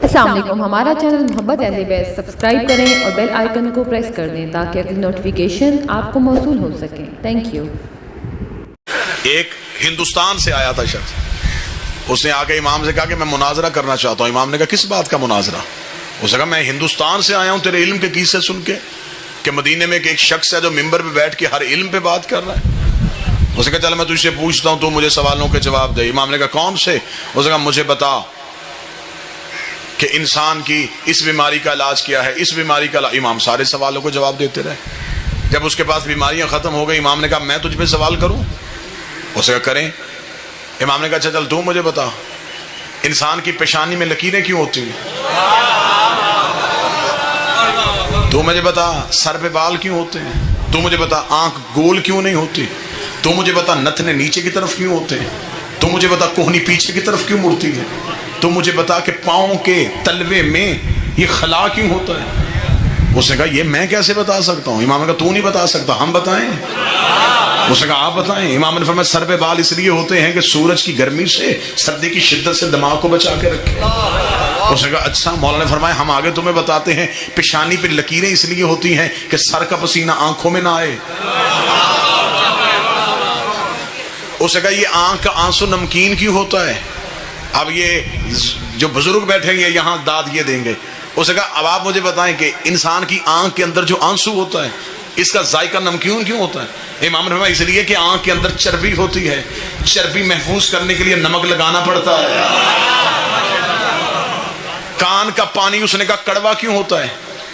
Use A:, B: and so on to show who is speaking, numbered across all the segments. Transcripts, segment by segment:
A: السلام علیکم، ہمارا چینل محبت اہل بیت سبسکرائب کریں اور بیل آئیکن کو پریس کر دیں تاکہ اگلی نوٹیفیکیشن آپ کو موصول ہو سکے۔ Thank you.
B: ایک ہندوستان سے آیا تھا شخص، اس نے آ کے امام سے کہا کہ میں مناظرہ کرنا چاہتا ہوں۔ امام نے کہا کس بات کا مناظرہ؟ اس نے کہا میں ہندوستان سے آیا ہوں تیرے علم کے قصے سن کے کہ مدینے میں ایک شخص ہے جو ممبر پہ بیٹھ کے ہر علم پہ بات کر رہا ہے۔ اس نے کہا چل میں تجھ سے پوچھتا ہوں، تو مجھے سوالوں کے جواب دے۔ امام نے کہا کون سے؟ اس نے کہا مجھے بتا کہ انسان کی اس بیماری کا علاج کیا ہے، اس بیماری کا علاج۔ امام سارے سوالوں کو جواب دیتے رہے۔ جب اس کے پاس بیماریاں ختم ہو گئی، امام نے کہا میں تجھ پہ سوال کروں؟ اس نے کہا کریں۔ امام نے کہا اچھا چل تو مجھے بتا، انسان کی پیشانی میں لکیریں کیوں ہوتی ہیں؟ تو مجھے بتا سر پہ بال کیوں ہوتے ہیں؟ تو مجھے بتا آنکھ گول کیوں نہیں ہوتی؟ تو مجھے بتا نتنے نیچے کی طرف کیوں ہوتے ہیں؟ تو مجھے بتا کوہنی پیچھے کی طرف کیوں مڑتی ہے؟ تو مجھے بتا کہ پاؤں کے تلوے میں یہ خلا کیوں ہوتا ہے؟ اس نے کہا یہ میں کیسے بتا سکتا ہوں؟ امام نے کہا تو نہیں بتا سکتا، ہم بتائیں؟ اس نے کہا آپ بتائیں۔ امام نے فرمایا سر پہ بال اس لیے ہوتے ہیں کہ سورج کی گرمی سے، سردی کی شدت سے دماغ کو بچا کے رکھے۔ اس نے کہا اچھا۔ مولانا نے فرمایا ہم آگے تمہیں بتاتے ہیں پیشانی پہ لکیریں اس لیے ہوتی ہیں کہ سر کا پسینہ آنکھوں میں نہ آئے۔ اس نے کہا یہ آنکھ کا آنسو نمکین کیوں ہوتا ہے؟ اب یہ جو بزرگ بیٹھیں گے یہاں داد یہ دیں گے۔ اس نے کہا اب آپ مجھے بتائیں کہ انسان کی آنکھ کے اندر جو آنسو ہوتا ہے اس کا ذائقہ نمکین کیوں ہوتا ہے؟ امام نے فرمایا اس لیے کہ آنکھ کے اندر چربی ہوتی ہے، چربی محفوظ کرنے کے لیے نمک لگانا پڑتا ہے۔ کان کا پانی اس نے کہا کڑوا کیوں ہوتا ہے؟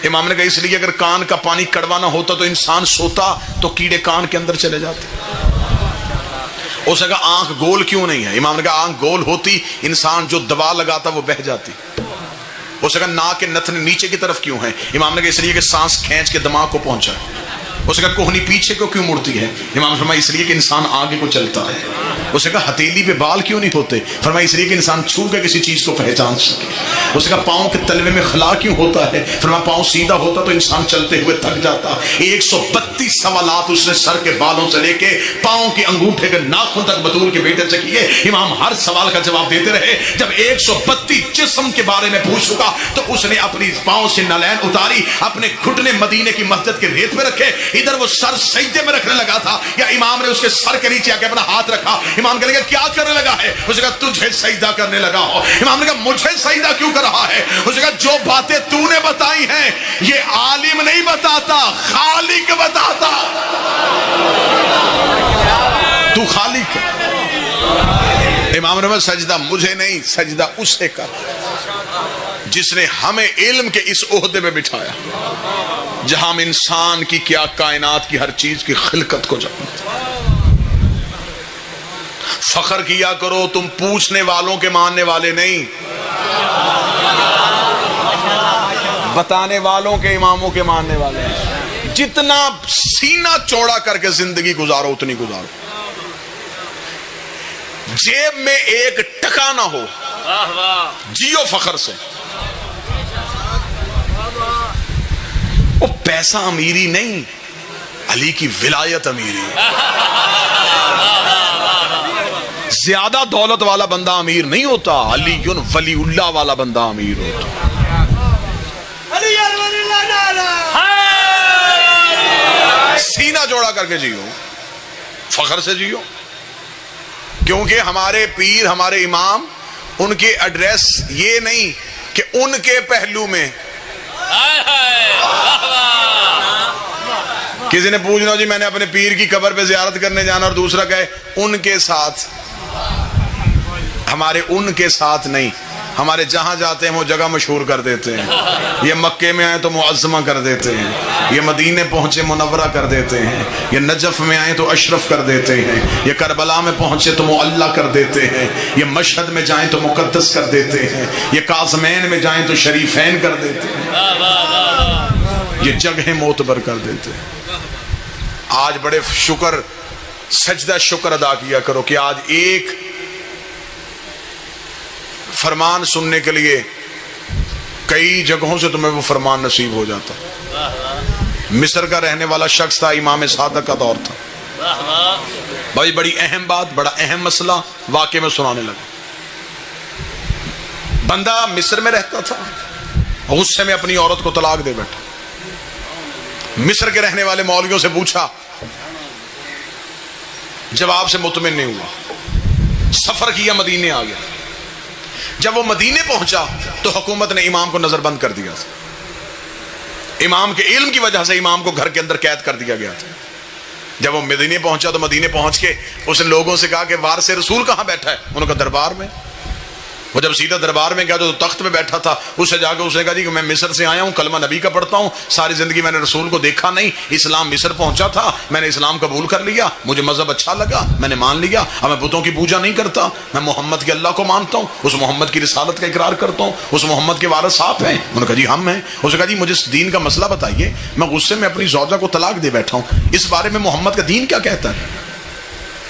B: امام نے کہا اس لیے اگر کان کا پانی کڑوا نہ ہوتا تو انسان سوتا تو کیڑے کان کے اندر چلے جاتے۔ اس نے کہا آنکھ گول کیوں نہیں ہے؟ امام نے کہا آنکھ گول ہوتی انسان جو دوا لگاتا وہ بہہ جاتی۔ اس نے کہا ناک کے نتنے نیچے کی طرف کیوں ہیں؟ امام نے کہا اس لیے کہ سانس کھینچ کے دماغ کو پہنچا ہے۔ اس نے کہا کوہنی پیچھے کو کیوں مڑتی ہے؟ امام نے فرمایا اس لیے کہ انسان آگے کو چلتا ہے۔ اس نے کہا ہتھیلی پہ بال کیوں نہیں ہوتے؟ فرمایا اس لیے کہ انسان چھو کے کسی چیز کو پہچان سکے۔ اس نے کہا پاؤں کے تلوے میں خلا کیوں ہوتا ہے؟ فرمایا پاؤں سیدھا ہوتا تو انسان چلتے ہوئے تھک جاتا۔ 132 سوالات اس نے سر کے بالوں سے لے کے پاؤں کے انگوٹھے کے ناخن تک بطور کے بیٹے سے کیے۔ امام ہر سوال کا جواب دیتے رہے۔ جب 132 جسم کے بارے میں پوچھ چکا تو اس نے اپنی پاؤں سے نالین اتاری، اپنے گھٹنے مدینے کی مسجد کے ریت پہ رکھے، ادھر وہ سر سجدے میں رکھنے لگا تھا یا امام نے اس کے سر کے نیچے آ کے اپنا ہاتھ رکھا۔ امام کہنے لگا کیا کرنے لگا ہے؟ اس نے کہا تجھے سجدہ کرنے لگا ہو۔ امام نے کہا مجھے سجدہ کیوں کر رہا ہے؟ اس نے کہا جو باتیں تو نے بتائی ہیں یہ عالم نہیں بتاتا، خالق بتاتا۔ تو خالق ہے۔ امام نے سجدہ مجھے نہیں، سجدہ اسے کر جس نے ہمیں علم کے اس عہدے میں بٹھایا جہاں ہم انسان کی کیا کائنات کی ہر چیز کی خلقت کو جانتے۔ فخر کیا کرو تم پوچھنے والوں کے ماننے والے نہیں، بتانے والوں کے اماموں کے ماننے والے ہیں۔ جتنا سینہ چوڑا کر کے زندگی گزارو اتنی گزارو، جیب میں ایک ٹکا نہ ہو، جیو فخر سے۔ وہ پیسہ امیری نہیں، علی کی ولایت امیری ہے۔ زیادہ دولت والا بندہ امیر نہیں ہوتا، علی ولی اللہ والا بندہ امیر ہوتا۔ سینہ جوڑا کر کے جیو، فخر سے جیو، کیونکہ ہمارے پیر ہمارے امام ان کے ایڈریس یہ نہیں کہ ان کے پہلو میں کسی نے پوچھنا جی میں نے اپنے پیر کی قبر پہ زیارت کرنے جانا، اور دوسرا کہے ان کے ساتھ۔ ہمارے ان کے ساتھ نہیں، ہمارے جہاں جاتے ہیں وہ جگہ مشہور کر دیتے ہیں۔ یہ مکے میں آئے تو معظمہ کر دیتے ہیں، یہ مدینے پہنچے منورہ کر دیتے ہیں، یہ نجف میں آئے تو اشرف کر دیتے ہیں، یہ کربلا میں پہنچے تو معلی کر دیتے ہیں، یہ مشہد میں جائیں تو مقدس کر دیتے ہیں، یہ کاظمین میں جائیں تو شریفین کر دیتے ہیں، یہ جگہیں معتبر کر دیتے ہیں۔ آج بڑے شکر سجدہ شکر ادا کیا کرو کہ آج ایک فرمان سننے کے لیے کئی جگہوں سے تمہیں وہ فرمان نصیب ہو جاتا۔ مصر کا رہنے والا شخص تھا، امام صادق کا دور تھا۔ بھائی بڑی اہم بات، بڑا اہم مسئلہ واقعے میں سنانے لگا۔ بندہ مصر میں رہتا تھا، غصے میں اپنی عورت کو طلاق دے بیٹھا. مصر کے رہنے والے مولویوں سے پوچھا، جواب سے مطمئن نہیں ہوا، سفر کیا، مدینے آ گیا. جب وہ مدینے پہنچا تو حکومت نے امام کو نظر بند کر دیا. امام کے علم کی وجہ سے امام کو گھر کے اندر قید کر دیا گیا تھا. جب وہ مدینے پہنچا تو مدینے پہنچ کے اس نے لوگوں سے کہا کہ وارث رسول کہاں بیٹھا ہے؟ انہوں نے کہا دربار میں. وہ جب سیدھا دربار میں گیا تو تخت پہ بیٹھا تھا، اس سے جا کے اس نے کہا جی کہ میں مصر سے آیا ہوں، کلمہ نبی کا پڑھتا ہوں، ساری زندگی میں نے رسول کو دیکھا نہیں، اسلام مصر پہنچا تھا، میں نے اسلام قبول کر لیا، مجھے مذہب اچھا لگا، میں نے مان لیا، اب میں بتوں کی پوجا نہیں کرتا، میں محمد کے اللہ کو مانتا ہوں، اس محمد کی رسالت کا اقرار کرتا ہوں، اس محمد کے وارث آپ ہیں؟ انہوں نے کہا جی ہم ہیں. اس نے کہا جی مجھے دین کا مسئلہ بتائیے، میں غصے میں اپنی زوجہ کو طلاق دے بیٹھا ہوں، اس بارے میں محمد کا دین کیا کہتا ہے؟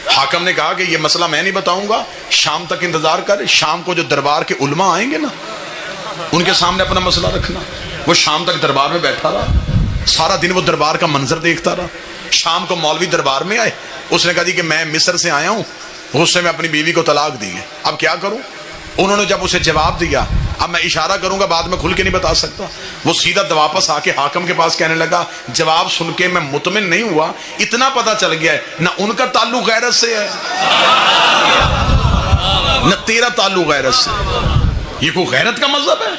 B: حاکم نے کہا کہ یہ مسئلہ میں نہیں بتاؤں گا، شام تک انتظار کر، شام کو جو دربار کے علماء آئیں گے نا ان کے سامنے اپنا مسئلہ رکھنا. وہ شام تک دربار میں بیٹھا رہا، سارا دن وہ دربار کا منظر دیکھتا رہا. شام کو مولوی دربار میں آئے، اس نے کہا جی کہ میں مصر سے آیا ہوں، غصے میں اپنی بیوی کو طلاق دی ہے، اب کیا کروں؟ انہوں نے جب اسے جواب دیا، اب میں اشارہ کروں گا، بعد میں کھل کے نہیں بتا سکتا، وہ سیدھا واپس آ کے حاکم کے پاس کہنے لگا جواب سن کے میں مطمئن نہیں ہوا، اتنا پتا چل گیا ہے نہ ان کا تعلق غیرت سے ہے نہ تیرا تعلق غیرت سے. یہ کوئی غیرت کا مذہب ہے؟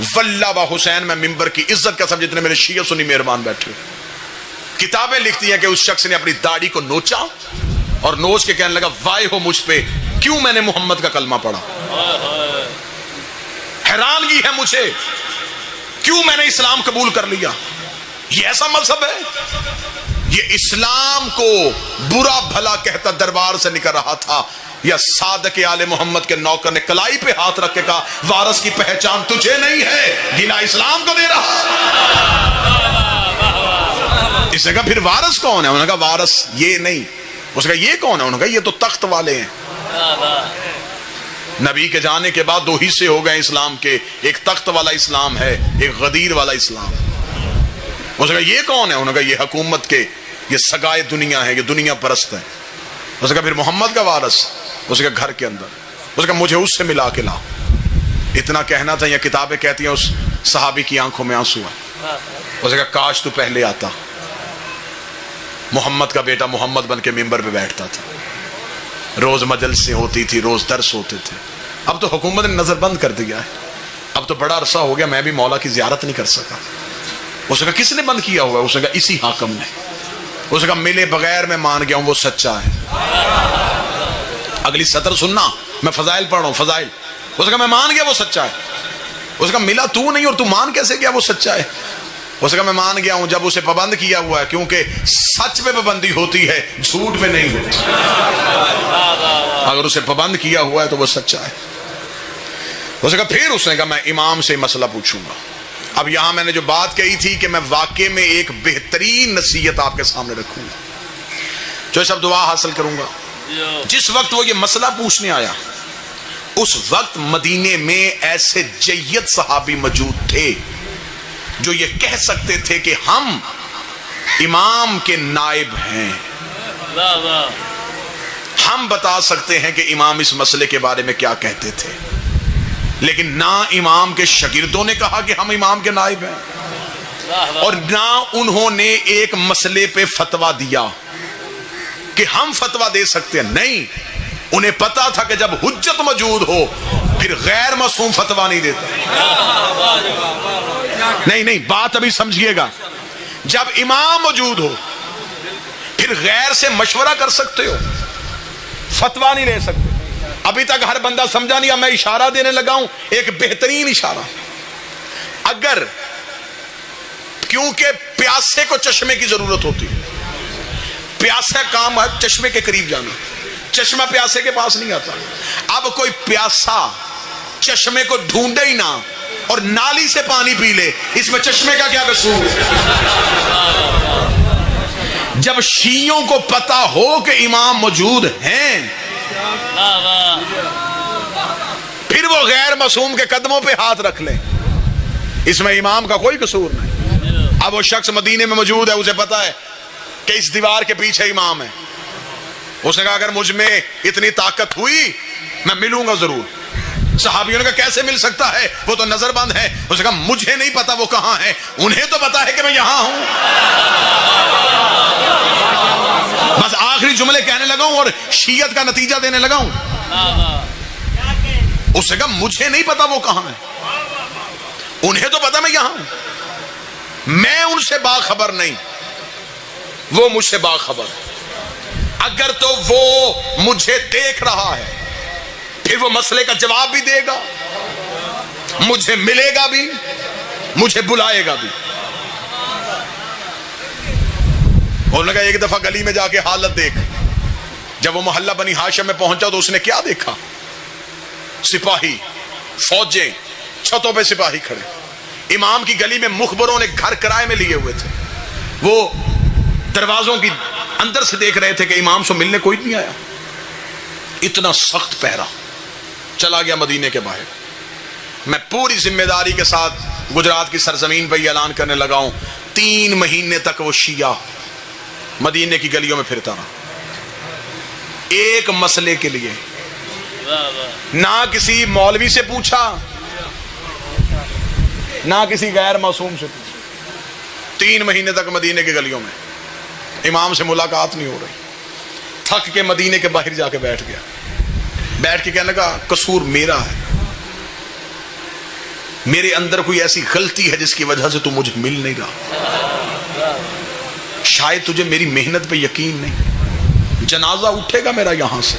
B: واللہ با حسین، میں ممبر کی عزت کا سب جتنے میرے شیعہ سنی مہربان بیٹھے، کتابیں لکھتی ہیں کہ اس شخص نے اپنی داڑھی کو نوچا اور نوچ کے کہنے لگا وائے ہو مجھ پہ، کیوں میں نے محمد کا کلمہ پڑھا، حیرانگی ہے مجھے، کیوں میں نے اسلام قبول کر لیا. یہ ایسا مذہب ہے؟ یہ اسلام کو برا بھلا کہتا دربار سے نکل رہا تھا، یا صادق آل محمد کے نوکر نے کلائی پہ ہاتھ رکھ کے کہا وارث کی پہچان تجھے نہیں ہے، گلا اسلام کو دے رہا. اس نے کہا پھر وارث کون ہے؟ انہوں نے کہا وارث یہ نہیں. اس نے کہا یہ کون ہے؟ انہوں نے کہا یہ تو تخت والے ہیں. نبی کے جانے کے بعد دو حصے ہو گئے اسلام کے، ایک تخت والا اسلام ہے، ایک غدیر والا اسلام. اس نے کہا یہ کون ہے؟ انہوں نے کہا یہ حکومت کے، یہ سگائے دنیا ہے، یہ دنیا پرست ہے. اس نے کہا پھر محمد کا وارث؟ اس نے کہا گھر کے اندر. اس نے کہا مجھے اس سے ملا کے لا. اتنا کہنا تھا، یا کتابیں کہتی ہیں اس صحابی کی آنکھوں میں آنسو ہے. اس نے کہا کاش تو پہلے آتا. محمد کا بیٹا محمد بن کے ممبر پہ بیٹھتا تھا، روز مجلسیں ہوتی تھی، روز درس ہوتے تھے. اب تو حکومت نے نظر بند کر دیا ہے، اب تو بڑا عرصہ ہو گیا میں بھی مولا کی زیارت نہیں کر سکا. اس نے کہا کس نے بند کیا ہوا ہے؟ اس نے کہا اسی حاکم نے. اس نے کہا ملے بغیر میں مان گیا ہوں وہ سچا ہے. اگلی سطر سننا، میں فضائل پڑھ رہا ہوں، فضائل. اس نے کہا میں مان گیا وہ سچا ہے. اس نے کہا ملا تو نہیں اور تو مان کیسے گیا وہ سچا ہے؟ اس نے کہا میں مان گیا ہوں جب اسے پابند کیا ہوا ہے، کیونکہ سچ پہ پابندی ہوتی ہے، جھوٹ پہ نہیں ہوتی. اگر اسے پابند کیا ہوا ہے تو وہ سچا ہے. اس نے کہا پھر اس نے کہا میں امام سے مسئلہ پوچھوں گا. اب یہاں میں نے جو بات کہی تھی کہ میں واقع میں ایک بہترین نصیحت آپ کے سامنے رکھوں گا، جو سب دعا حاصل کروں گا. جس وقت وہ یہ مسئلہ پوچھنے آیا اس وقت مدینے میں ایسے جید صحابی موجود تھے جو یہ کہہ سکتے تھے کہ ہم امام کے نائب ہیں، ہم بتا سکتے ہیں کہ امام اس مسئلے کے بارے میں کیا کہتے تھے. لیکن نہ امام کے شاگردوں نے کہا کہ ہم امام کے نائب ہیں، اور نہ انہوں نے ایک مسئلے پہ فتویٰ دیا کہ ہم فتویٰ دے سکتے ہیں. نہیں، انہیں پتا تھا کہ جب حجت موجود ہو پھر غیر معصوم فتویٰ نہیں دیتا. نہیں بات ابھی سمجھیے گا. جب امام موجود ہو پھر غیر سے مشورہ کر سکتے ہو، فتویٰ نہیں لے سکتے. ابھی تک ہر بندہ سمجھا نہیں، میں اشارہ دینے لگا ہوں، ایک بہترین اشارہ. اگر کیونکہ پیاسے کو چشمے کی ضرورت ہوتی ہے، پیاسا کام ہے چشمے کے قریب جانا، چشمہ پیاسے کے پاس نہیں آتا. اب کوئی پیاسا چشمے کو ڈھونڈے ہی نہ اور نالی سے پانی پی لے، اس میں چشمے کا کیا قصور؟ جب شیعوں کو پتا ہو کہ امام موجود ہیں پھر وہ غیر معصوم کے قدموں پہ ہاتھ رکھ لیں، اس میں امام کا کوئی قصور نہیں. اب وہ شخص مدینے میں موجود ہے، اسے پتا ہے کہ اس دیوار کے پیچھے امام ہے. اس نے کہا اگر مجھ میں اتنی طاقت ہوئی میں ملوں گا ضرور. صحابیوں نے کہا کیسے مل سکتا ہے، وہ تو نظر بند ہے. اس نے کہا مجھے نہیں پتا وہ کہاں ہے، انہیں تو پتا ہے کہ میں یہاں ہوں. بس آخری جملے کہنے لگا ہوں اور شیعت کا نتیجہ دینے لگا ہوں. اس نے کہا مجھے نہیں پتا وہ کہاں ہے، انہیں تو پتا میں یہاں ہوں. میں ان سے باخبر نہیں، وہ مجھ سے باخبر. اگر تو وہ مجھے دیکھ رہا ہے پھر وہ مسئلے کا جواب بھی دے گا، مجھے ملے گا بھی، مجھے بلائے گا بھی. انہوں نے کہا ایک دفعہ گلی میں جا کے حالت دیکھ. جب وہ محلہ بنی ہاشم میں پہنچا تو اس نے کیا دیکھا؟ سپاہی، فوجیں، چھتوں پہ سپاہی کھڑے. امام کی گلی میں مخبروں نے گھر کرائے میں لیے ہوئے تھے، وہ دروازوں کی اندر سے دیکھ رہے تھے کہ امام سے ملنے کوئی نہیں آیا. اتنا سخت پہرا. چلا گیا مدینے کے باہر. میں پوری ذمہ داری کے ساتھ گجرات کی سرزمین پہ یہ اعلان کرنے لگا ہوں 3 مہینے تک وہ شیعہ مدینے کی گلیوں میں پھرتا رہا، ایک مسئلے کے لیے. نہ کسی مولوی سے پوچھا، نہ کسی غیر معصوم سے پوچھا. 3 مہینے تک مدینے کی گلیوں میں امام سے ملاقات نہیں ہو رہی. تھک کے مدینے کے باہر جا کے بیٹھ گیا. بیٹھ کے کہنے لگا قصور میرا ہے، میرے اندر کوئی ایسی غلطی ہے جس کی وجہ سے تو مجھے مل نہیں رہا. شاید تجھے میری محنت پہ یقین نہیں. جنازہ اٹھے گا میرا یہاں سے،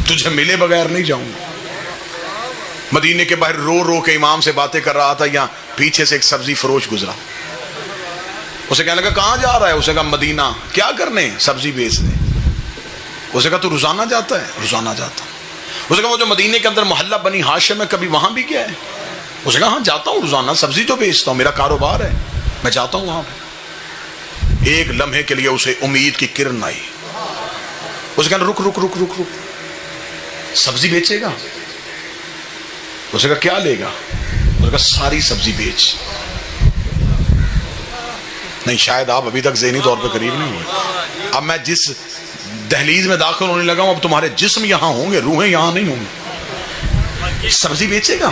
B: تجھے ملے بغیر نہیں جاؤں گا. مدینے کے باہر رو رو کے امام سے باتیں کر رہا تھا. یہاں پیچھے سے ایک سبزی فروش گزرا. اسے کہنے لگا کہاں جا رہا ہے؟ اسے کہا مدینہ. کیا کرنے؟ سبزی بیچنے. اسے کہا تو روزانہ جاتا ہے؟ روزانہ جاتا. اسے کہا وہ جو مدینے کے اندر محلہ بنی ہاشم میں کبھی وہاں بھی گیا ہے؟ اسے کہا ہاں جاتا ہوں روزانہ، سبزی تو بیچتا ہوں، میرا کاروبار ہے، میں جاتا ہوں وہاں پہ. ایک لمحے کے لیے اسے امید کی کرن آئی. اسے کہا رک رک رک رک رک، سبزی بیچے گا؟ اسے کہا کیا لے گا؟ اسے کہا ساری سبزی بیچ. نہیں شاید آپ ابھی تک ذہنی طور پہ قریب نہیں ہوئے. اب میں جس دہلیز میں داخل ہونے لگا ہوں اب تمہارے جسم یہاں ہوں گے، روحیں یہاں نہیں ہوں گے. سبزی بیچے گا؟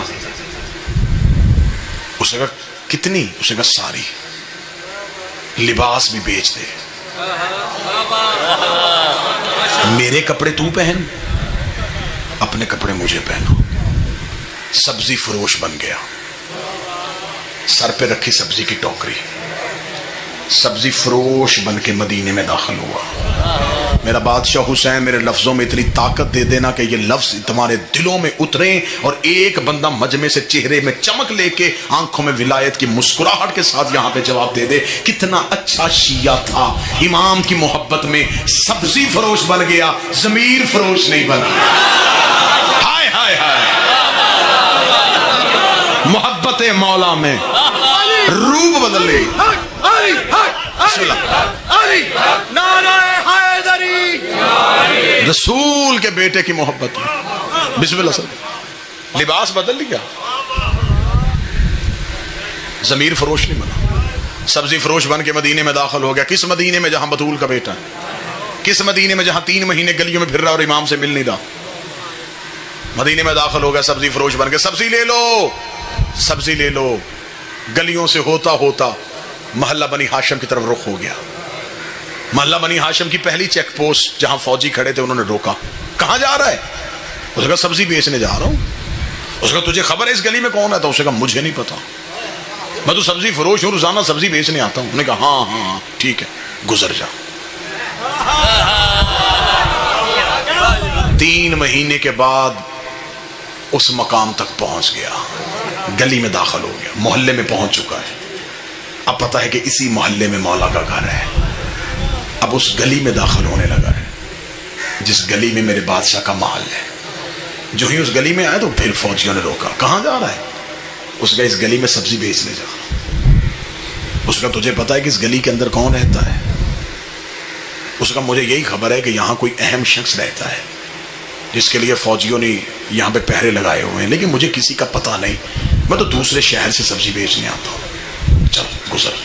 B: اسے کہا کتنی؟ اسے کہا ساری. لباس بھی بیچ دے، میرے کپڑے تو پہن، اپنے کپڑے مجھے پہنو. سبزی فروش بن گیا. سر پہ رکھی سبزی کی ٹوکری، سبزی فروش بن کے مدینے میں داخل ہوا. میرا بادشاہ حسین میرے لفظوں میں اتنی طاقت دے دینا کہ یہ لفظ تمہارے دلوں میں اتریں اور ایک بندہ مجمع سے چہرے میں چمک لے کے آنکھوں میں ولایت کی مسکراہٹ کے ساتھ یہاں پہ جواب دے دے کتنا اچھا شیعہ تھا، امام کی محبت میں سبزی فروش بن گیا، ضمیر فروش نہیں بنا. ہائے ہائے ہائے، محبت مولا میں روح بدل گئی. رسول کے بیٹے کی محبت میں بسم اللہ صلی. لباس بدل لیا، ضمیر فروش نہیں بنا. سبزی فروش بن کے مدینے میں داخل ہو گیا. کس مدینے میں؟ جہاں بطول کا بیٹا ہے. کس مدینے میں؟ جہاں 3 مہینے گلیوں میں پھر رہا اور امام سے مل نہیں رہا. مدینے میں داخل ہو گیا سبزی فروش بن کے. سبزی لے لو، سبزی لے لو. گلیوں سے ہوتا ہوتا محلہ بنی ہاشم کی طرف رخ ہو گیا. محلہ بنی ہاشم کی پہلی چیک پوسٹ جہاں فوجی کھڑے تھے انہوں نے روکا. کہاں جا رہا ہے؟ اس نے کہا سبزی بیچنے جا رہا ہوں. اس نے کہا تجھے خبر ہے اس گلی میں کون ہے؟ تو اس نے کہا مجھے نہیں پتا، میں تو سبزی فروش ہوں، روزانہ سبزی بیچنے آتا ہوں. انہوں نے کہا ہاں ہاں ٹھیک ہے گزر جا. 3 مہینے کے بعد اس مقام تک پہنچ گیا، گلی میں داخل ہو گیا، محلے میں پہنچ چکا ہے. اب پتا ہے کہ اسی محلے میں مولا کا گھر ہے. اب اس گلی میں داخل ہونے لگا ہے جس گلی میں میرے بادشاہ کا محل ہے. جو ہی اس گلی میں آیا تو پھر فوجیوں نے روکا. کہاں جا رہا ہے؟ اس کا اس گلی میں سبزی بیچنے جا رہا. اس کا تجھے پتا ہے کہ اس گلی کے اندر کون رہتا ہے؟ اس کا مجھے یہی خبر ہے کہ یہاں کوئی اہم شخص رہتا ہے جس کے لیے فوجیوں نے یہاں پہ پہرے لگائے ہوئے ہیں، لیکن مجھے کسی کا پتہ نہیں، میں تو دوسرے شہر سے سبزی بیچنے آتا ہوں. چل گزر.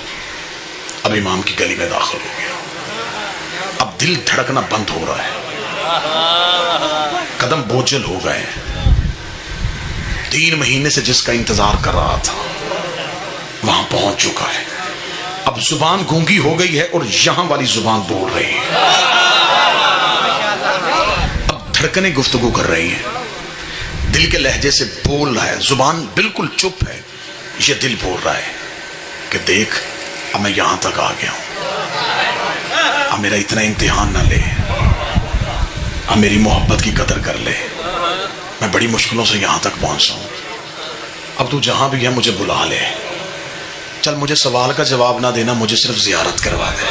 B: اب امام کی گلی میں داخل ہو گیا. اب دل دھڑکنا بند ہو رہا ہے، قدم بوجھل ہو گئے. 3 مہینے سے جس کا انتظار کر رہا تھا وہاں پہنچ چکا ہے. اب زبان گونگی ہو گئی ہے اور یہاں والی زبان بول رہی ہے. اب دھڑکنیں گفتگو کر رہی ہیں, دل کے لہجے سے بول رہا ہے, زبان بالکل چپ ہے. یہ دل بول رہا ہے کہ دیکھ اب میں یہاں تک آ گیا ہوں, اب میرا اتنا امتحان نہ لے, اب میری محبت کی قدر کر لے. میں بڑی مشکلوں سے یہاں تک پہنچا ہوں, اب تو جہاں بھی ہے مجھے بلا لے. چل مجھے سوال کا جواب نہ دینا, مجھے صرف زیارت کروا دے.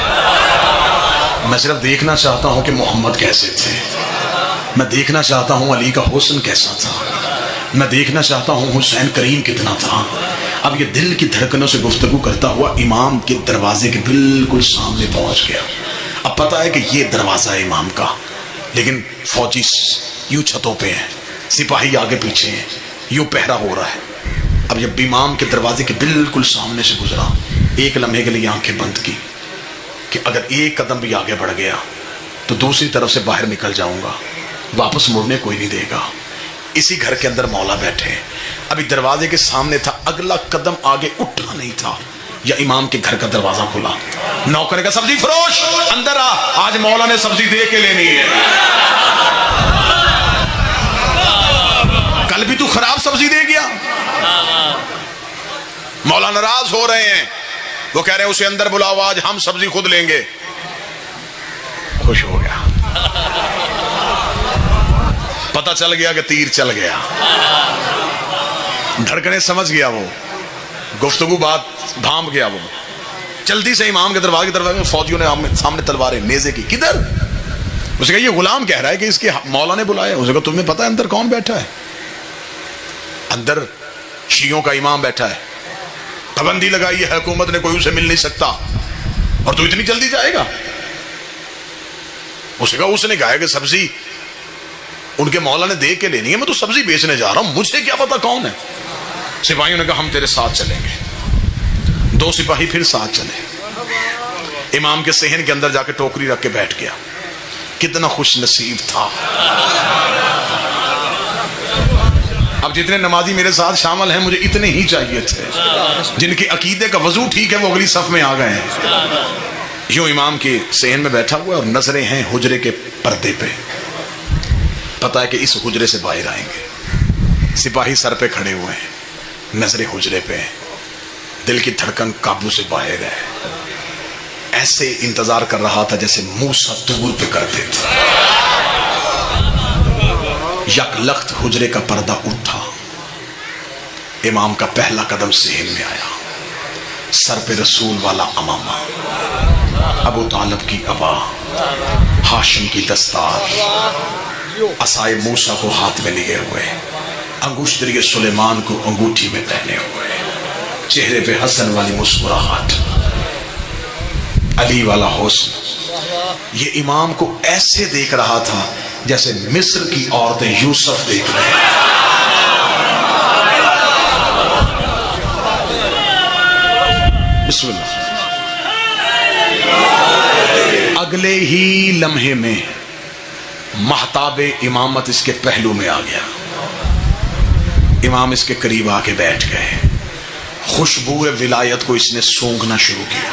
B: میں صرف دیکھنا چاہتا ہوں کہ محمد کیسے تھے, میں دیکھنا چاہتا ہوں علی کا حسن کیسا تھا, میں دیکھنا چاہتا ہوں حسین کریم کتنا تھا. اب یہ دل کی دھڑکنوں سے گفتگو کرتا ہوا امام کے دروازے کے بالکل سامنے پہنچ گیا. اب پتا ہے کہ یہ دروازہ ہے امام کا, لیکن فوجی یوں چھتوں پہ ہیں, سپاہی آگے پیچھے ہیں, یوں پہرا ہو رہا ہے. اب جب امام کے دروازے کے بالکل سامنے سے گزرا, ایک لمحے کے لیے آنکھیں بند کی کہ اگر ایک قدم بھی آگے بڑھ گیا تو دوسری طرف سے باہر نکل جاؤں گا, واپس مڑنے کوئی نہیں دے گا. اسی گھر کے اندر مولا بیٹھے, ابھی دروازے کے سامنے تھا, اگلا قدم آگے اٹھا نہیں تھا یا امام کے گھر کا دروازہ کھلا. نوکر نے کہا سبزی فروش اندر آ, آج مولا نے سبزی دے کے لینی ہے. کل بھی تو خراب سبزی دے گیا. مولا ناراض ہو رہے ہیں, وہ کہہ رہے ہیں اسے اندر بلاؤ, آج ہم سبزی خود لیں گے. خوش ہو گیا, پتہ چل گیا کہ تیر چل گیا. دھڑکنے سمجھ گیا, وہ گفتگو بات بھام گیا. وہ جلدی سے امام کے دروازے کی طرف, فوجیوں نے سامنے تلواریں نیزے کی. کدھر؟ اسے کہا یہ غلام کہہ رہا ہے کہ اس کے مولا نے بلایا. اسے کہا تمہیں پتا ہے اندر کون بیٹھا ہے؟ اندر شیعوں کا امام بیٹھا ہے, پابندی لگائی ہے حکومت نے, کوئی اسے مل نہیں سکتا, اور تو اتنی جلدی جائے گا؟ اسے کہا اس نے کہا کہ سبزی ان کے مولا نے دے کے لینی ہے, میں تو سبزی بیچنے جا رہا ہوں, مجھے کیا پتا کون ہے. سپاہیوں نے کہا ہم تیرے ساتھ چلیں گے. 2 سپاہی پھر ساتھ چلے, امام کے صحن کے اندر جا کے ٹوکری رکھ کے بیٹھ گیا. کتنا خوش نصیب تھا. اب جتنے نمازی میرے ساتھ شامل ہیں مجھے اتنے ہی چاہیے تھے, جن کے عقیدے کا وضو ٹھیک ہے وہ اگلی صف میں آ گئے ہیں. یوں امام کے صحن میں بیٹھا ہوا اور نظریں ہیں حجرے کے پردے پہ. پتا ہے کہ اس حجرے سے باہر آئیں گے. سپاہی سر پہ کھڑے ہوئے ہیں, نظریں حجرے پہ ہیں, دل کی دھڑکن قابو سے باہر ہے. ایسے انتظار کر رہا تھا جیسے موسیٰ طور پہ کرتے تھے. یک لخت حجرے کا پردہ اٹھا, امام کا پہلا قدم صحن میں آیا. سر پہ رسول والا امامہ, ابو طالب کی ابا, ہاشم کی دستار, عصائے موسیٰ کو ہاتھ میں لیے ہوئے, انگشتری سلیمان کو انگوٹھی میں پہنے ہوئے, چہرے پہ حسن والی مسکراہٹ, علی والا حسن. یہ امام کو ایسے دیکھ رہا تھا جیسے مصر کی عورتیں یوسف دیکھ رہے ہیں. بسم اللہ. اگلے ہی لمحے میں مہتاب امامت اس کے پہلو میں آ گیا. امام اس کے قریب آ کے بیٹھ گئے. خوشبو ولایت کو اس نے سونگھنا شروع کیا.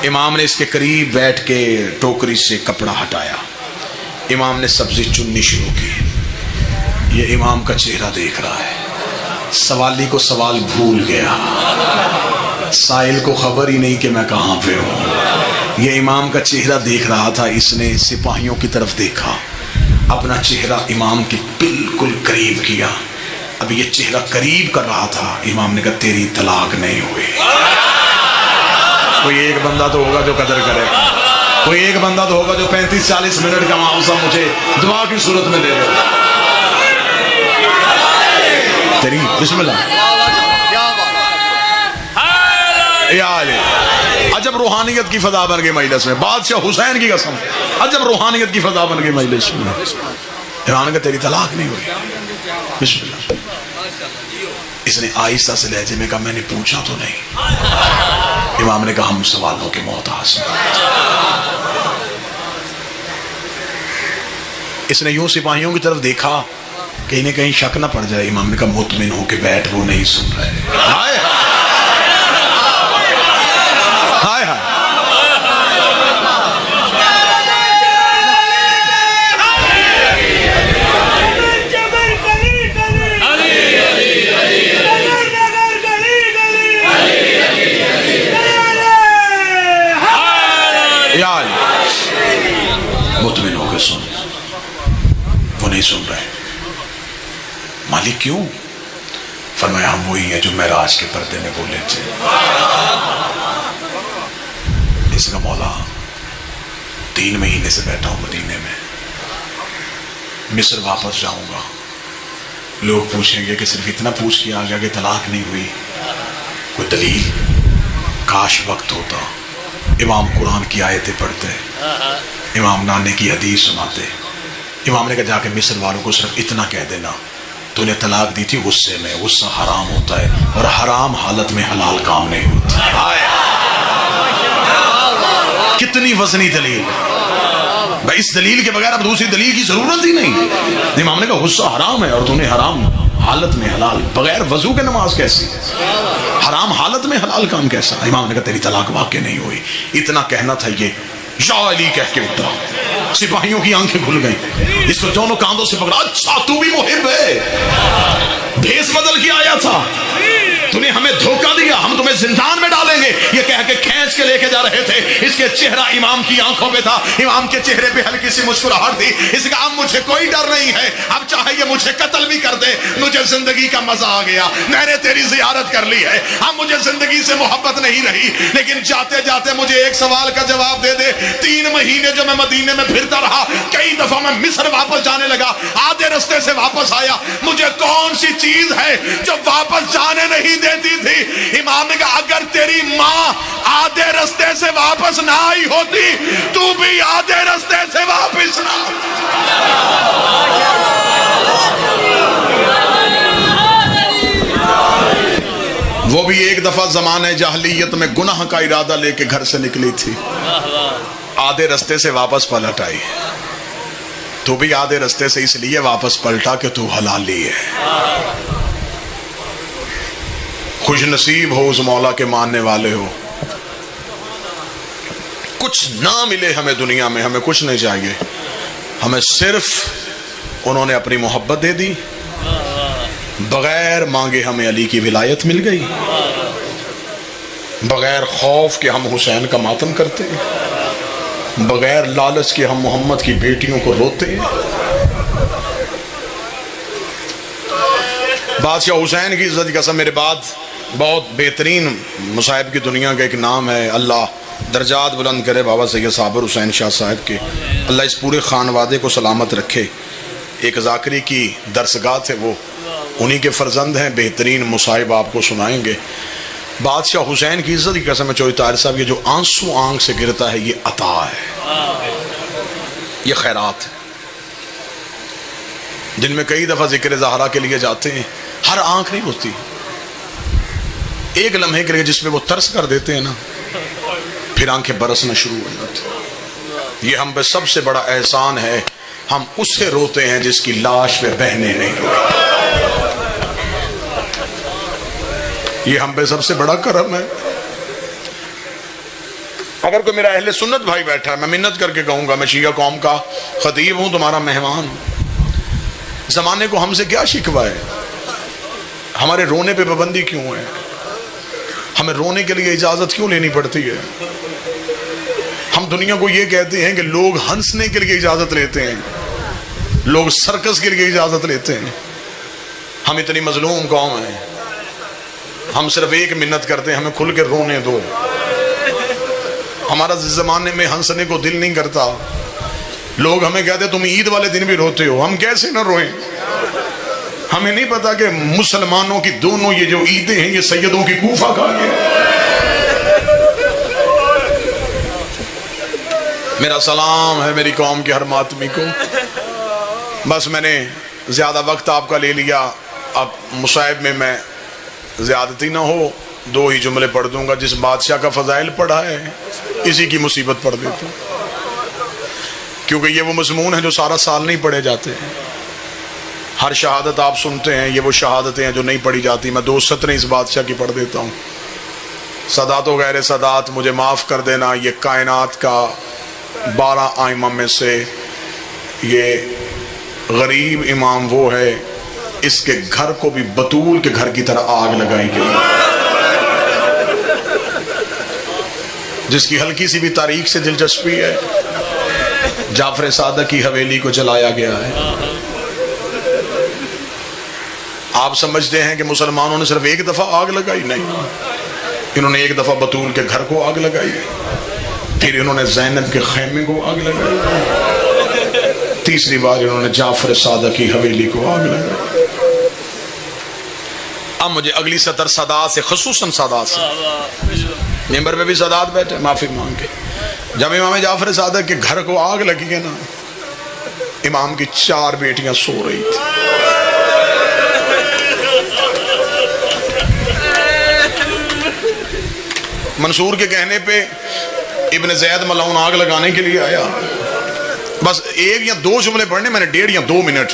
B: امام نے اس کے قریب بیٹھ کے ٹوکری سے کپڑا ہٹایا. امام نے سبزی چننی شروع کی. یہ امام کا چہرہ دیکھ رہا ہے. سوالی کو سوال بھول گیا, سائل کو خبر ہی نہیں کہ میں کہاں پہ ہوں. یہ امام کا چہرہ دیکھ رہا تھا. اس نے سپاہیوں کی طرف دیکھا, اپنا چہرہ امام کے بالکل قریب کیا. اب یہ چہرہ قریب کر رہا تھا. امام نے کہا تیری طلاق نہیں ہوئی. کوئی ایک بندہ تو ہوگا جو قدر کرے, کوئی ایک بندہ تو ہوگا جو 35-40 منٹ کا معاوضہ مجھے دعا کی صورت میں دے دے. تیری بسم اللہ. عجب روحانیت کی فضا بن گئی مجلس میں. بادشاہ حسین کی قسم, عجب روحانیت کی فضا بن گئی مجلس میں. امام نے کہا تیری طلاق نہیں ہوئی. بسم اللہ. اس نے آہستہ سے لہجے میں کہا میں نے پوچھا تو نہیں. امام نے کہا ہم سوالوں کے محتاج ہیں. اس نے یوں سپاہیوں کی طرف دیکھا, کہیں نہ کہیں شک نہ پڑ جائے. امام نے کہا مطمئن ہو کے بیٹھ, وہ نہیں سن رہے. ہائے ہائے ہائے. مطمئن ہو کے سن, وہ نہیں سن رہے. مالک کیوں؟ فرمایا ہم وہی ہیں جو معراج کے پردے میں بولے تھے. اس کا مولا 3 مہینے سے بیٹھا ہوں مدینے میں, مصر واپس جاؤں گا. لوگ پوچھیں گے کہ صرف اتنا پوچھ کے آ گیا کہ طلاق نہیں ہوئی, کوئی دلیل؟ کاش وقت ہوتا. امام قرآن کی آیتیں پڑھتے, امام نانے کی حدیث سناتے. امام نے کہا جا کے مصر والوں کو صرف اتنا کہہ دینا, تو نے طلاق دی تھی غصے میں, غصہ حرام ہوتا ہے اور حرام حالت میں حلال کام نہیں ہوتا. کتنی وزنی دلیل بھائی, اس دلیل کے بغیر اب دوسری دلیل کی ضرورت ہی نہیں. امام نے کہا غصہ حرام ہے اور تو نے حرام حالت میں حلال, بغیر وضو کے نماز کیسی, حرام حالت میں حلال کام کیسا؟ امام نے کہا تیری طلاق واقع نہیں ہوئی. اتنا کہنا تھا یہ, یا علی کہہ کے اترا. سپاہیوں کی آنکھیں کھل گئیں, اس کو دونوں کاندھوں سے پکڑا. اچھا تو بھی محب ہے, بھیس بدل کے آیا تھا, تو نے ہمیں دھوکہ دیا, ہم تمہیں زندان میں ڈالیں گے, یہ کہہ کے کھینچ کے لے کے جا رہے تھے. اس کے چہرہ امام کی آنکھوں پہ تھا, امام کے چہرے پہ ہلکی سی مسکراہٹ تھی. اس کا اب مجھے کوئی ڈر نہیں ہے, اب چاہے یہ مجھے قتل بھی کر دے, مجھے زندگی کا مزہ آ گیا, میں نے تیری زیارت کر لی ہے, اب مجھے زندگی سے محبت نہیں رہی. لیکن جاتے جاتے مجھے ایک سوال کا جواب دے دے. 3 مہینے جو میں مدینے میں پھرتا رہا, کئی دفعہ میں مصر واپس جانے لگا, آدھے رستے سے واپس آیا, مجھے کون سی چیز ہے جو واپس جانے نہیں دیتی تھی؟ امام نے کہا اگر تیری ماں آدھے رستے سے واپس نہ آئی ہوتی, تو بھی آدھے رستے سے واپس نہ. وہ بھی ایک دفعہ زمانہ جاہلیت میں گناہ کا ارادہ لے کے گھر سے نکلی تھی, آدھے رستے سے واپس پلٹ آئی. تو بھی آدھے رستے سے اس لیے واپس پلٹا کہ تو حلالی ہے. خوش نصیب ہو اس مولا کے ماننے والے ہو. کچھ نہ ملے ہمیں دنیا میں, ہمیں کچھ نہیں چاہیے, ہمیں صرف انہوں نے اپنی محبت دے دی, بغیر مانگے ہمیں علی کی ولایت مل گئی, بغیر خوف کہ ہم حسین کا ماتم کرتے ہیں, بغیر لالچ کے ہم محمد کی بیٹیوں کو روتے ہیں. بادشاہ حسین کی عزت کی قسم, میرے بعد بہت بہترین مصائب کی دنیا کا ایک نام ہے, اللہ درجات بلند کرے, بابا سید صابر حسین شاہ صاحب کے, اللہ اس پورے خانوادے کو سلامت رکھے. ایک ذاکری کی درسگاہ ہے, وہ انہی کے فرزند ہیں, بہترین مصائب آپ کو سنائیں گے. بادشاہ حسین کی عزت کی قسم چوہی طاہر صاحب, یہ جو آنسو آنکھ سے گرتا ہے یہ عطا ہے, یہ خیرات ہے. جن میں کئی دفعہ ذکر زہرا کے لیے جاتے ہیں, ہر آنکھ نہیں ہوتی, ایک لمحے کے لیے جس پہ وہ ترس کر دیتے ہیں نا, پھر آنکھیں برسنا شروع ہو جاتی. یہ ہم پہ سب سے بڑا احسان ہے, ہم اس سے روتے ہیں جس کی لاش پہ بہنیں نہیں روئی. یہ ہم پہ سب سے بڑا کرم ہے. اگر کوئی میرا اہل سنت بھائی بیٹھا ہے, میں منت کر کے کہوں گا, میں شیعہ قوم کا خطیب ہوں, تمہارا مہمان ہوں. زمانے کو ہم سے کیا شکوہ ہے؟ ہمارے رونے پہ پابندی کیوں ہے؟ ہمیں رونے کے لیے اجازت کیوں لینی پڑتی ہے؟ ہم دنیا کو یہ کہتے ہیں کہ لوگ ہنسنے کے لیے اجازت لیتے ہیں, لوگ سرکس کے لیے اجازت لیتے ہیں. ہم اتنی مظلوم قوم ہیں, ہم صرف ایک منت کرتے ہیں, ہمیں کھل کے رونے دو. ہمارا زمانے میں ہنسنے کو دل نہیں کرتا. لوگ ہمیں کہتے ہیں تم عید والے دن بھی روتے ہو, ہم کیسے نہ روئیں؟ ہمیں نہیں پتا کہ مسلمانوں کی دونوں یہ جو عیدیں ہیں یہ سیدوں کی کوفہ کا ہے. میرا سلام ہے میری قوم کے ہر ماتمی کو. بس میں نے زیادہ وقت آپ کا لے لیا, اب مصائب میں زیادتی نہ ہو, 2 ہی جملے پڑھ دوں گا. جس بادشاہ کا فضائل پڑھا ہے اسی کی مصیبت پڑھ دیتا ہوں, کیونکہ یہ وہ مضمون ہیں جو سارا سال نہیں پڑھے جاتے ہیں. ہر شہادت آپ سنتے ہیں، یہ وہ شہادتیں ہیں جو نہیں پڑھی جاتی. میں 2 سطریں اس بادشاہ کی پڑھ دیتا ہوں. سادات و غیر سادات، مجھے معاف کر دینا، یہ کائنات کا 12 ائمہ میں سے یہ غریب امام وہ ہے، اس کے گھر کو بھی بطول کے گھر کی طرح آگ لگائی گئی، جس کی ہلکی سی بھی تاریخ سے دلچسپی ہے. جعفر صادق کی حویلی کو جلایا گیا ہے. آپ سمجھتے ہیں کہ مسلمانوں نے صرف ایک دفعہ آگ لگائی؟ نہیں، انہوں نے ایک دفعہ بطول کے گھر کو آگ لگائی، پھر انہوں نے زینب کے خیمے کو آگ لگائی، تیسری بار انہوں نے جعفر صادق کی حویلی کو آگ لگائی. اب مجھے اگلی سطر سادات سے، خصوصاً سادات سے، ممبر پہ بھی سادات بیٹھے معافی مانگ کے. جب امام جعفر صادق کے گھر کو آگ لگی ہے نا، امام کی 4 بیٹیاں سو رہی تھی. منصور کے کہنے پہ ابن زید ملعون آگ لگانے کے لیے آیا. بس 1 یا 2 جملے پڑھنے، میں نے 1.5 یا 2 منٹ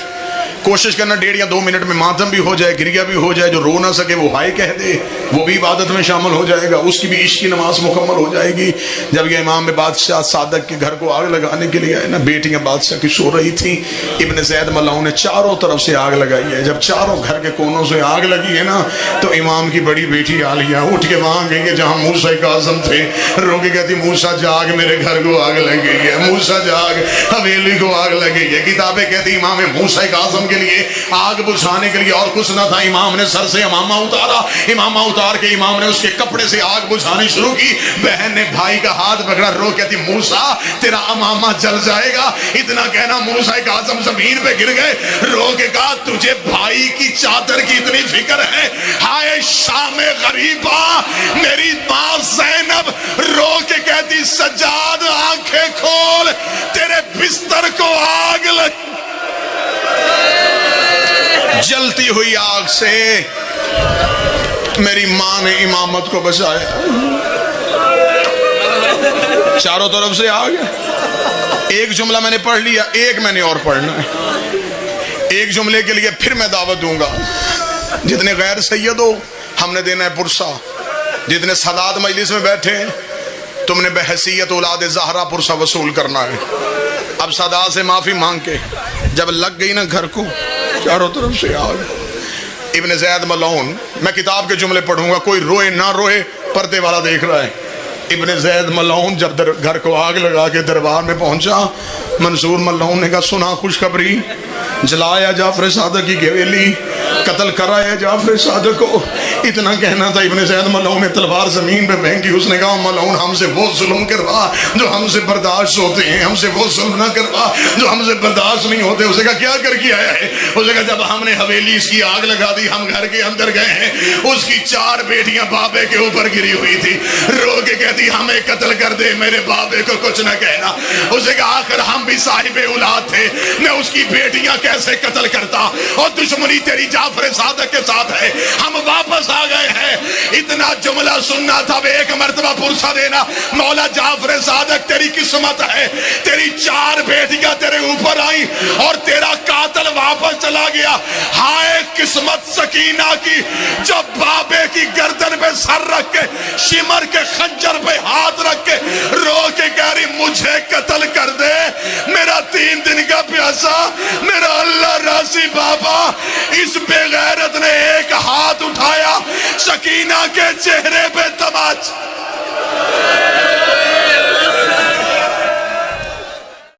B: کوشش کرنا، 1.5 یا 2 منٹ میں ماتم بھی ہو جائے، گریہ بھی ہو جائے. جو رو نہ سکے وہ ہائے کہہ دے، وہ بھی عبادت میں شامل ہو جائے گا، اس کی بھی عشق کی نماز مکمل ہو جائے گی. جب یہ امام بادشاہ صادق کے گھر کو آگ لگانے کے لیے آئے نا، بیٹیاں بادشاہ کی سو رہی تھیں. ابن زید ملعون نے چاروں طرف سے آگ لگائی ہے. جب چاروں گھر کے کونوں سے آگ لگی ہے نا، تو امام کی بڑی بیٹی عالیہ اٹھ کے وہاں گئی ہے جہاں موسیٰ کاظم تھے. رو کے کہتی موسیٰ جاگ، میرے گھر کو آگ لگ گئی ہے، موسیٰ جاگ، حویلی کو آگ لگ گئی ہے. کتابیں کہتی امام موسیٰ کاظم کے لیے آگ بجھانے کے لیے اور کچھ نہ تھا، امام نے سر سے امامہ اتارا، امامہ اتار کے امام نے اس کے کپڑے سے آگ بجھانی شروع کی. بہن نے بھائی کا ہاتھ پکڑا، رو کہتی موسیٰ تیرا امامہ جل جائے گا. اتنا کہنا موسیٰ کاظم زمین پہ گر گئے. رو کے کہا تجھے بھائی کی چادر کی اتنی فکر ہے؟ ہائے شام غریبہ، میری ماں زینب رو کے کہتی سجاد آنکھیں کھول، تیرے بستر کو آگ لگ. جلتی ہوئی آگ سے میری ماں نے امامت کو بچایا. چاروں طرف سے آگ. ایک جملہ میں نے پڑھ لیا، ایک میں نے اور پڑھنا ہے. ایک جملے کے لیے پھر میں دعوت دوں گا. جتنے غیر سید ہو ہم نے دینا ہے پرسہ. جتنے سادات مجلس میں بیٹھے ہیں تم نے بحیثیت اولاد زہرا پرسہ وصول کرنا ہے. اب سادات سے معافی مانگ کے جب لگ گئی نا گھر کو، چاروں طرف سے آگ. ابن زید ملعون، میں کتاب کے جملے پڑھوں گا، کوئی روئے نہ روئے، پردے والا دیکھ رہا ہے. ابن زید ملعون جب گھر کو آگ لگا کے دربار میں پہنچا، منصور ملعون نے کہا سنا خوشخبری، جلایا جعفر صادق کی حویلی، قتل کرایا جعفر صادق کو. اتنا کہنا تھا، ابن زید ملعون نے تلوار زمین پہ پھینکی. اس نے کہا ملعون ہم سے وہ ظلم کروا جو ہم سے برداشت ہوتے ہیں، ہم سے وہ ظلم نہ کروا جو ہم سے برداشت نہیں ہوتے. اس نے کہا کیا کر کے آیا ہے؟ اس نے کہا جب ہم نے حویلی اس کی آگ لگا دی، ہم گھر کے اندر گئے ہیں، اس کی 4 بیٹیاں بابے کے اوپر گری ہوئی تھی. رو کے کہتی ہمیں قتل کر دے، میرے بابے کو کچھ نہ کہنا. اس نے کہا آخر ہم بھی صاحب اولاد تھے، میں اس کی بیٹیاں کیسے قتل کرتا، اور دشمنی تیری جعفر صادق کے ساتھ ہے، ہم واپس آ گئے ہیں. اتنا جملہ سننا تھا، ایک مرتبہ پرسہ دینا. مولا جعفر صادق تیری قسمت ہے، تیری 4 بیٹیاں تیرے اوپر آئیں اور تیرا قاتل واپس چلا گیا. ہائے قسمت سکینہ کی، جب بابے کی گردن پہ سر رکھ کے، شمر کے خنجر پہ ہاتھ رکھ کے رو کے کہہ رہی مجھے قتل کر دے، میرا 3 دن کا پیاسا، میرا اللہ راضی بابا. اس بے غیرت نے ایک ہاتھ اٹھایا، سکینہ کے چہرے پہ تماچا.